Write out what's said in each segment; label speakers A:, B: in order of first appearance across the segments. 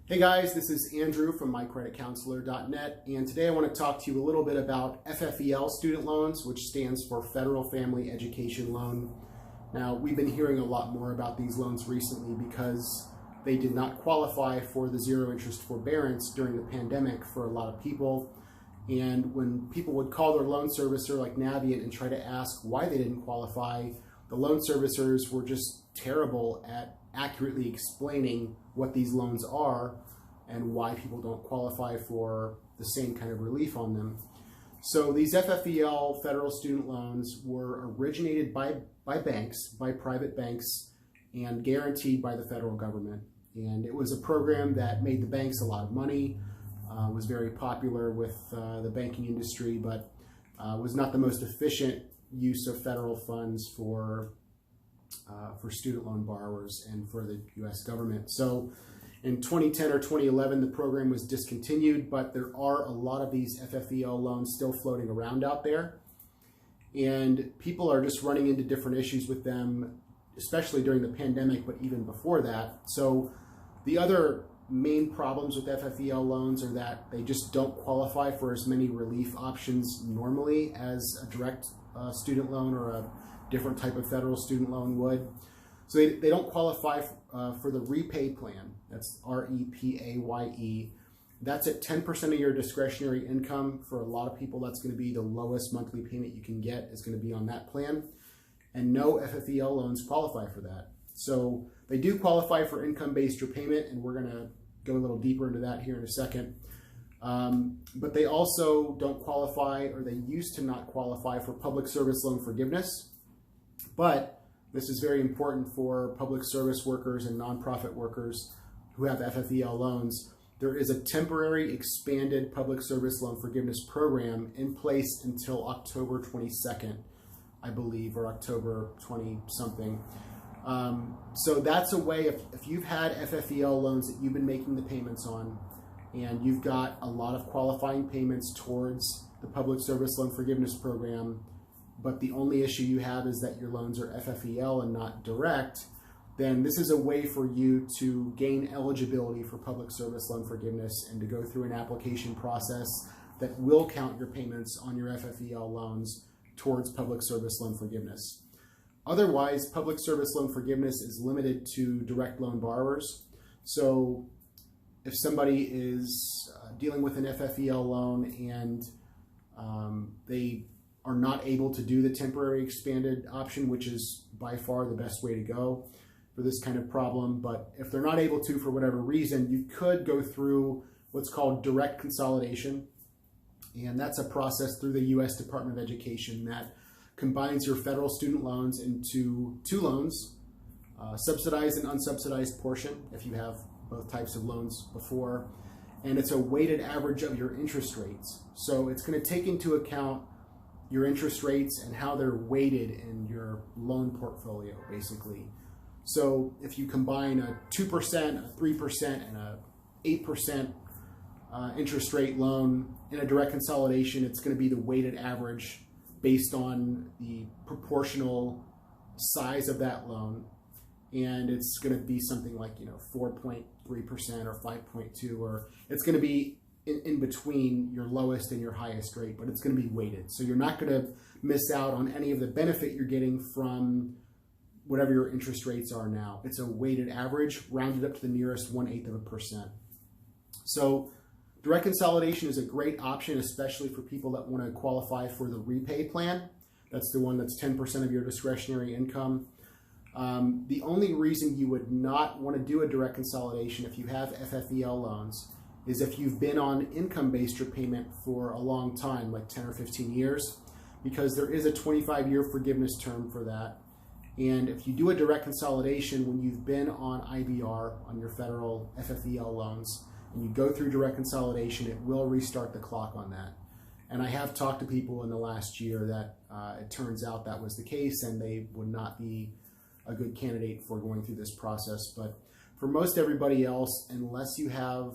A: Hey guys, this is Andrew from mycreditcounselor.net, and today I want to talk to you a little bit about FFEL student loans, which stands for Federal Family Education Loan. Now, we've been hearing a lot more about these loans recently because they did not qualify for the zero interest forbearance during the pandemic for a lot of people. And when people would call their loan servicer like Navient and try to ask why they didn't qualify, the loan servicers were just terrible at accurately explaining what these loans are and why people don't qualify for the same kind of relief on them. So these FFEL federal student loans were originated by banks, by private banks, and guaranteed by the federal government. And it was a program that made the banks a lot of money, was very popular with the banking industry, but was not the most efficient use of federal funds for student loan borrowers and for the U.S. government. So in 2010 or 2011, the program was discontinued, but there are a lot of these FFEL loans still floating around out there. And people are just running into different issues with them, especially during the pandemic, but even before that. So the other main problems with FFEL loans are that they just don't qualify for as many relief options normally as a direct student loan or a different type of federal student loan would. So they don't qualify for the repay plan. That's REPAYE. That's at 10% of your discretionary income. For a lot of people, that's going to be the lowest monthly payment you can get is going to be on that plan. And no FFEL loans qualify for that. So they do qualify for income-based repayment, and we're going to go a little deeper into that here in a second. But they also don't qualify, or they used to not qualify for public service loan forgiveness. But this is very important for public service workers and nonprofit workers who have FFEL loans. There is a temporary expanded public service loan forgiveness program in place until October 22nd, I believe, or October 20-something. So that's a way, if you've had FFEL loans that you've been making the payments on, and you've got a lot of qualifying payments towards the public service loan forgiveness program, but the only issue you have is that your loans are FFEL and not direct, then this is a way for you to gain eligibility for public service loan forgiveness and to go through an application process that will count your payments on your FFEL loans towards public service loan forgiveness. Otherwise, public service loan forgiveness is limited to direct loan borrowers. So if somebody is dealing with an FFEL loan and they are not able to do the temporary expanded option, which is by far the best way to go for this kind of problem. But if they're not able to, for whatever reason, you could go through what's called Direct Consolidation. And that's a process through the U.S. Department of Education that combines your federal student loans into two loans, subsidized and unsubsidized portion, if you have both types of loans before. And it's a weighted average of your interest rates. So it's going to take into account your interest rates and how they're weighted in your loan portfolio, basically. So if you combine a 2%, a 3%, and a 8% interest rate loan in a direct consolidation, it's going to be the weighted average based on the proportional size of that loan. And it's going to be something like, 4.3% or 5.2, or it's going to be in between your lowest and your highest rate, but it's going to be weighted. So you're not going to miss out on any of the benefit you're getting from whatever your interest rates are now. It's a weighted average rounded up to the nearest 1/8%. So direct consolidation is a great option, especially for people that want to qualify for the repay plan. That's the one that's 10% of your discretionary income. The only reason you would not want to do a direct consolidation if you have FFEL loans is if you've been on income-based repayment for a long time, like 10 or 15 years, because there is a 25-year forgiveness term for that. And if you do a direct consolidation when you've been on IBR, on your federal FFEL loans, and you go through direct consolidation, it will restart the clock on that. And I have talked to people in the last year that it turns out that was the case, and they would not be a good candidate for going through this process. But for most everybody else, unless you have,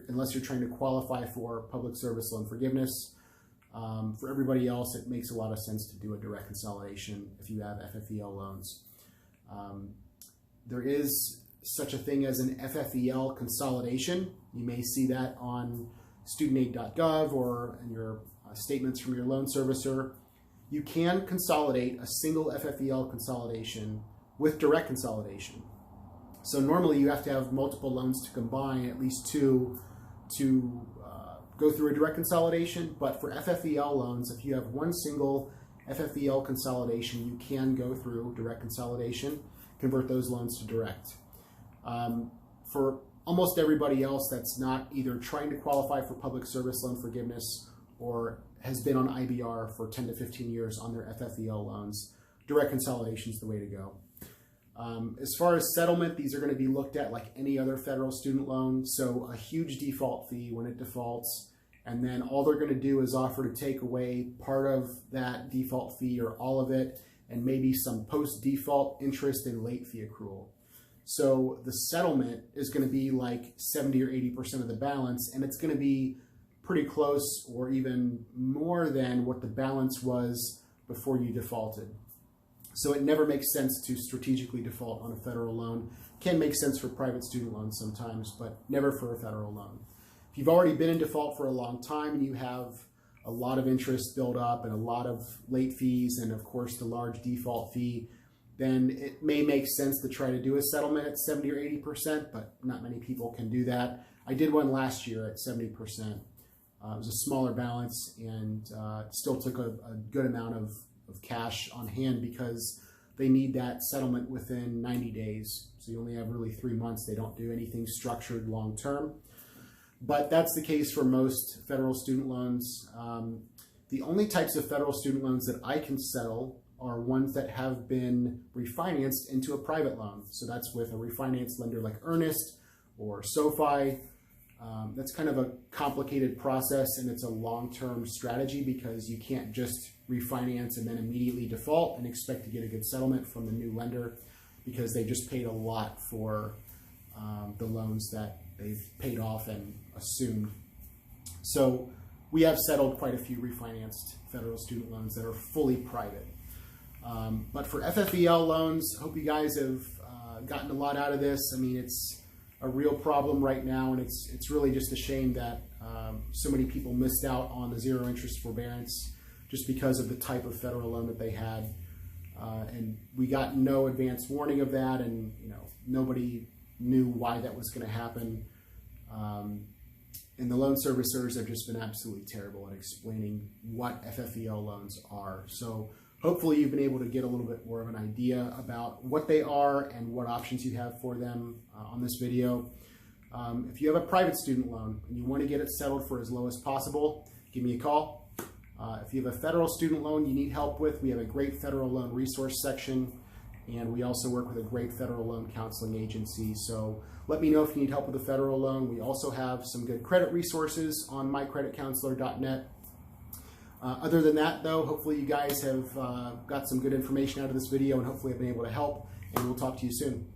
A: unless you're trying to qualify for public service loan forgiveness, for everybody else, it makes a lot of sense to do a direct consolidation if you have FFEL loans. There is such a thing as an FFEL Consolidation. You may see that on studentaid.gov or in your statements from your loan servicer. You can consolidate a single FFEL consolidation with direct consolidation. So normally you have to have multiple loans to combine, at least two, to go through a direct consolidation. But for FFEL loans, if you have one single FFEL consolidation, you can go through direct consolidation, convert those loans to direct. For almost everybody else that's not either trying to qualify for public service loan forgiveness or has been on IBR for 10 to 15 years on their FFEL loans, direct consolidation is the way to go. As far as settlement, these are going to be looked at like any other federal student loan. So a huge default fee when it defaults, and then all they're going to do is offer to take away part of that default fee or all of it, and maybe some post-default interest and late fee accrual. So the settlement is going to be like 70 or 80% of the balance, and it's going to be pretty close or even more than what the balance was before you defaulted. So it never makes sense to strategically default on a federal loan. Can make sense for private student loans sometimes, but never for a federal loan. If you've already been in default for a long time and you have a lot of interest built up and a lot of late fees and of course the large default fee, then it may make sense to try to do a settlement at 70 or 80%, but not many people can do that. I did one last year at 70%. It was a smaller balance and still took a good amount of cash on hand because they need that settlement within 90 days. So you only have really 3 months. They don't do anything structured long term. But that's the case for most federal student loans. The only types of federal student loans that I can settle are ones that have been refinanced into a private loan. So that's with a refinance lender like Earnest or SoFi. That's kind of a complicated process, and it's a long-term strategy because you can't just refinance and then immediately default and expect to get a good settlement from the new lender because they just paid a lot for the loans that they've paid off and assumed. So we have settled quite a few refinanced federal student loans that are fully private. But for FFEL loans, hope you guys have gotten a lot out of this. I mean, it's a real problem right now, and it's really just a shame that so many people missed out on the zero interest forbearance just because of the type of federal loan that they had. And we got no advance warning of that, and nobody knew why that was going to happen. And the loan servicers have just been absolutely terrible at explaining what FFEL loans are. So hopefully you've been able to get a little bit more of an idea about what they are and what options you have for them on this video. If you have a private student loan and you want to get it settled for as low as possible, give me a call. If you have a federal student loan you need help with, we have a great federal loan resource section, and we also work with a great federal loan counseling agency. So let me know if you need help with a federal loan. We also have some good credit resources on mycreditcounselor.net. Other than that, though, hopefully you guys have got some good information out of this video, and hopefully I've been able to help, and we'll talk to you soon.